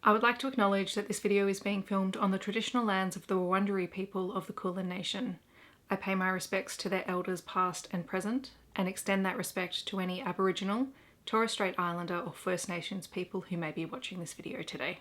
I would like to acknowledge that this video is being filmed on the traditional lands of the Wurundjeri people of the Kulin Nation. I pay my respects to their elders past and present, and extend that respect to any Aboriginal, Torres Strait Islander or First Nations people who may be watching this video today.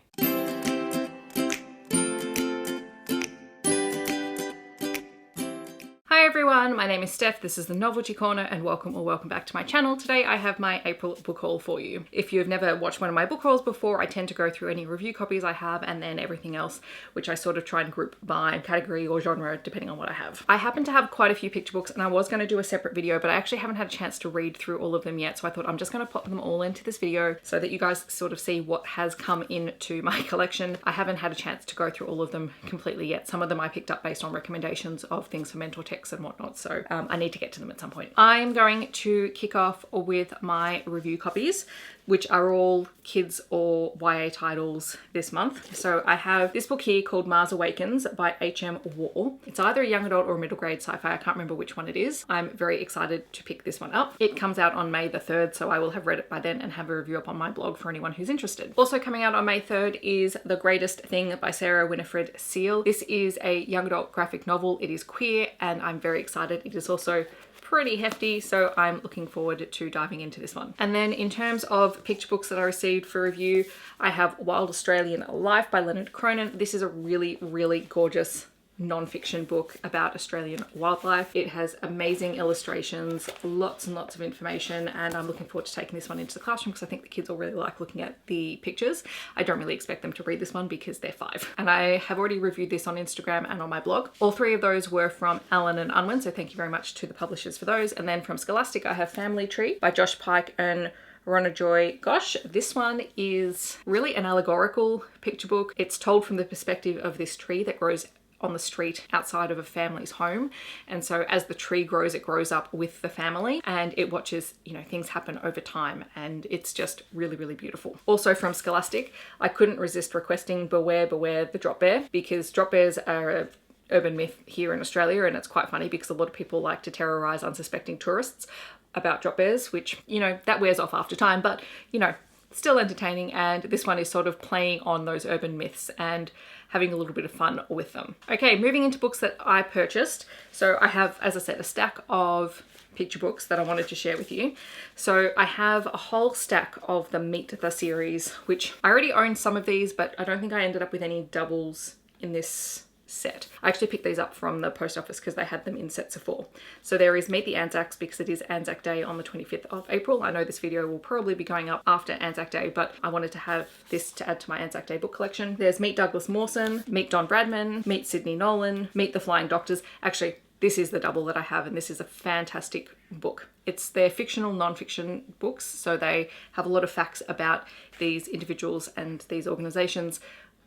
Hi everyone, my name is Steph, this is the Novelty Corner, and welcome back to my channel. Today I have my April book haul for you. If you've never watched one of my book hauls before, I tend to go through any review copies I have and then everything else, which I sort of try and group by category or genre depending on what I have. I happen to have quite a few picture books and I was going to do a separate video, but I actually haven't had a chance to read through all of them yet, so I thought I'm just going to pop them all into this video so that you guys sort of see what has come into my collection. I haven't had a chance to go through all of them completely yet. Some of them I picked up based on recommendations of things for mentor texts and whatnot, so I need to get to them at some point. I'm going to kick off with my review copies, which are all kids or YA titles this month. So I have this book here called Awakens by H.M. Waugh. It's either a young adult or a middle grade sci-fi. I can't remember which one it is. I'm very excited to pick this one up. It comes out on May the 3rd, so I will have read it by then and have a review up on my blog for anyone who's interested. Also coming out on May 3rd is The Greatest Thing by Sarah Winifred Searle. This is a young adult graphic novel. It is queer and I'm very excited. It is also pretty hefty, so I'm looking forward to diving into this one. And then in terms of picture books that I received for review, I have Wild Australian Life by Leonard Cronin. This is a really gorgeous non-fiction book about Australian wildlife. It has amazing illustrations, lots and lots of information, and I'm looking forward to taking this one into the classroom because I think the kids will really like looking at the pictures. I don't really expect them to read this one because they're 5. And I have already reviewed this on Instagram and on my blog. All 3 of those were from Allen and Unwin, so thank you very much to the publishers for those. And then from Scholastic, I have Family Tree by Josh Pyke and Ronna Joy. Gosh, this one is really an allegorical picture book. It's told from the perspective of this tree that grows on the street outside of a family's home, and so as the tree grows, it grows up with the family and it watches, you know, things happen over time, and it's just really beautiful. Also from Scholastic, I couldn't resist requesting Beware the Drop Bear, because drop bears are a urban myth here in Australia, and it's quite funny because a lot of people like to terrorize unsuspecting tourists about drop bears, which, you know, that wears off after time, but you know, still entertaining, and this one is sort of playing on those urban myths and having a little bit of fun with them. Okay, moving into books that I purchased. So I have, as I said, a stack of picture books that I wanted to share with you. So I have a whole stack of the Meet the series, which I already own some of these, but I don't think I ended up with any doubles in this set. I actually picked these up from the post office because they had them in sets of 4. So there is Meet the Anzacs, because it is Anzac Day on the 25th of April. I know this video will probably be going up after Anzac Day, but I wanted to have this to add to my Anzac Day book collection. There's Meet Douglas Mawson, Meet Don Bradman, Meet Sidney Nolan, Meet the Flying Doctors. Actually, this is the double that I have, and this is a fantastic book. It's their fictional non-fiction books, so they have a lot of facts about these individuals and these organizations,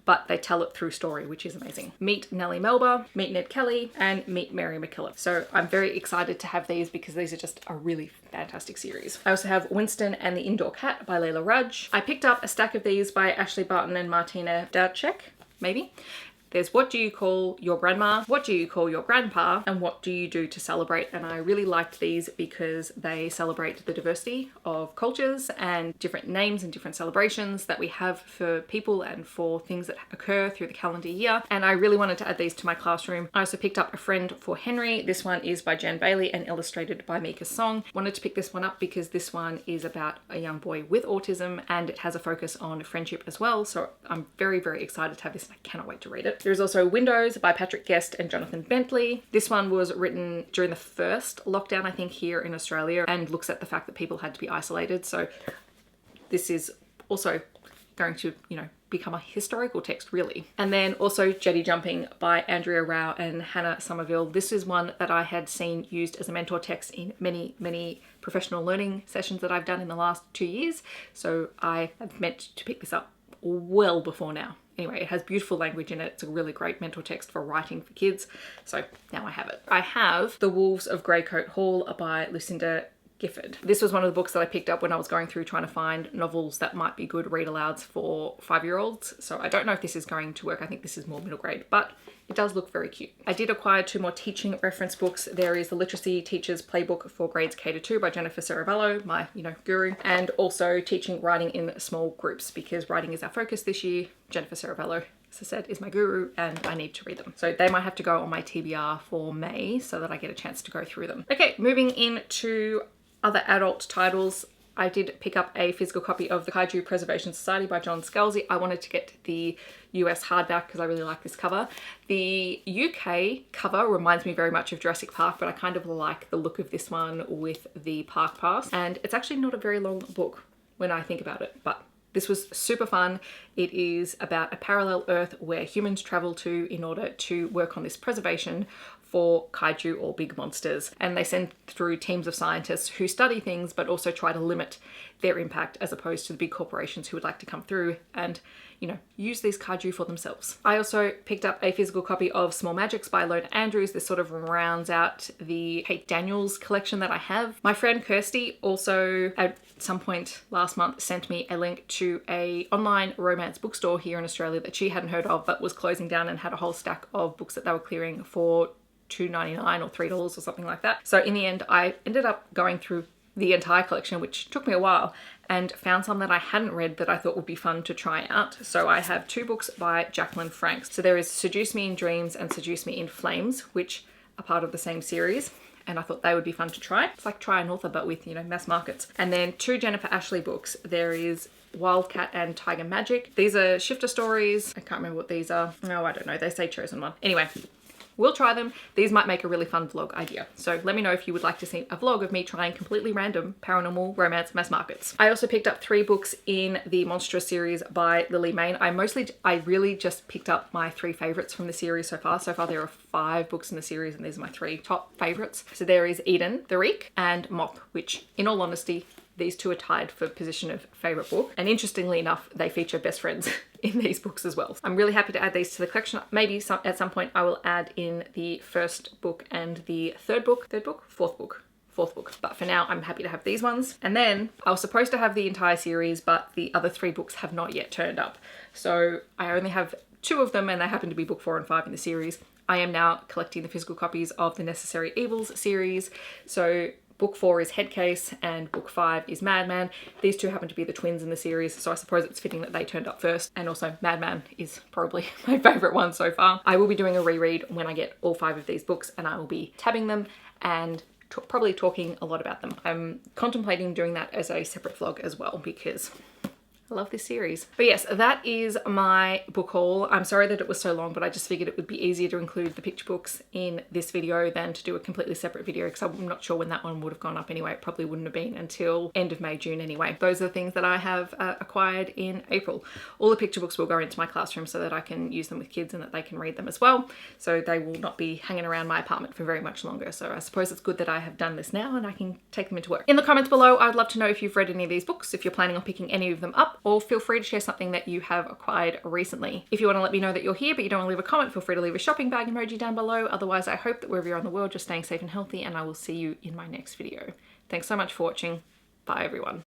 but they tell it through story, which is amazing. Meet Nellie Melba, Meet Ned Kelly, and Meet Mary McKillop. So I'm very excited to have these because these are just a really fantastic series. I also have Winston and the Indoor Cat by Layla Rudge. I picked up a stack of these by Ashley Barton and Martina Dacek, maybe. There's What Do You Call Your Grandma, What Do You Call Your Grandpa, and What Do You Do to Celebrate? And I really liked these because they celebrate the diversity of cultures and different names and different celebrations that we have for people and for things that occur through the calendar year. And I really wanted to add these to my classroom. I also picked up A Friend for Henry. This one is by Jan Bailey and illustrated by Mika Song. Wanted to pick this one up because this one is about a young boy with autism and it has a focus on friendship as well. So I'm very excited to have this and I cannot wait to read it. There's also Windows by Patrick Guest and Jonathan Bentley. This one was written during the first lockdown, I think, here in Australia, and looks at the fact that people had to be isolated. So this is also going to, you know, become a historical text, really. And then also Jetty Jumping by Andrea Rao and Hannah Somerville. This is one that I had seen used as a mentor text in many professional learning sessions that I've done in the last 2 years. So I have meant to pick this up well before now. Anyway, it has beautiful language in it. It's a really great mentor text for writing for kids. So now I have it. I have The Wolves of Greycoat Hall by Lucinda Gifford. This was one of the books that I picked up when I was going through trying to find novels that might be good read alouds for 5-year-olds. So I don't know if this is going to work. I think this is more middle grade, but it does look very cute. I did acquire 2 more teaching reference books. There is the Literacy Teacher's Playbook for Grades K to 2 by Jennifer Saravello, my, guru, and also Teaching Writing in Small Groups, because writing is our focus this year. Jennifer Cerebello, as I said, is my guru and I need to read them. So they might have to go on my TBR for May so that I get a chance to go through them. Okay, moving into other adult titles. I did pick up a physical copy of The Kaiju Preservation Society by John Scalzi. I wanted to get the US hardback because I really like this cover. The UK cover reminds me very much of Jurassic Park, but I kind of like the look of this one with the park pass. And it's actually not a very long book when I think about it, but this was super fun. It is about a parallel Earth where humans travel to in order to work on this preservation for kaiju or big monsters. And they send through teams of scientists who study things but also try to limit their impact as opposed to the big corporations who would like to come through and, you know, use these kaiju for themselves. I also picked up a physical copy of Small Magics by Leonard Andrews. This sort of rounds out the Kate Daniels collection that I have. My friend Kirsty also at some point last month sent me a link to a online romance bookstore here in Australia that she hadn't heard of but was closing down and had a whole stack of books that they were clearing for $2.99 or $3 or something like that. So in the end, I ended up going through the entire collection, which took me a while, and found some that I hadn't read that I thought would be fun to try out. So I have 2 books by Jacqueline Franks. So there is Seduce Me in Dreams and Seduce Me in Flames, which are part of the same series. And I thought they would be fun to try. It's like try an author, but with, you know, mass markets. And then 2 Jennifer Ashley books. There is Wildcat and Tiger Magic. These are shifter stories. I can't remember what these are. No, I don't know. They say chosen one. Anyway, we'll try them. These might make a really fun vlog idea. So let me know if you would like to see a vlog of me trying completely random paranormal romance mass markets. I also picked up 3 books in the Monstrous series by Lily Mayne. I really just picked up my 3 favorites from the series so far. So far there are 5 books in the series and these are my 3 top favorites. So there is Eden, The Reek, and Mop, which in all honesty, these 2 are tied for position of favourite book. And interestingly enough, they feature best friends in these books as well. I'm really happy to add these to the collection. Maybe at some point I will add in the first book and the fourth book. But for now, I'm happy to have these ones. And then I was supposed to have the entire series, but the other 3 books have not yet turned up. So I only have 2 of them and they happen to be book 4 and 5 in the series. I am now collecting the physical copies of the Necessary Evils series. So book 4 is Headcase and book 5 is Madman. These 2 happen to be the twins in the series, so I suppose it's fitting that they turned up first. And also Madman is probably my favourite one so far. I will be doing a reread when I get all 5 of these books and I will be tabbing them and probably talking a lot about them. I'm contemplating doing that as a separate vlog as well because I love this series. But yes, that is my book haul. I'm sorry that it was so long, but I just figured it would be easier to include the picture books in this video than to do a completely separate video because I'm not sure when that one would have gone up anyway. It probably wouldn't have been until end of May, June anyway. Those are the things that I have acquired in April. All the picture books will go into my classroom so that I can use them with kids and that they can read them as well. So they will not be hanging around my apartment for very much longer. So I suppose it's good that I have done this now and I can take them into work. In the comments below, I'd love to know if you've read any of these books, if you're planning on picking any of them up, or feel free to share something that you have acquired recently. If you want to let me know that you're here but you don't want to leave a comment, feel free to leave a shopping bag emoji down below. Otherwise, I hope that wherever you're in the world, you're staying safe and healthy, and I will see you in my next video. Thanks so much for watching. Bye everyone.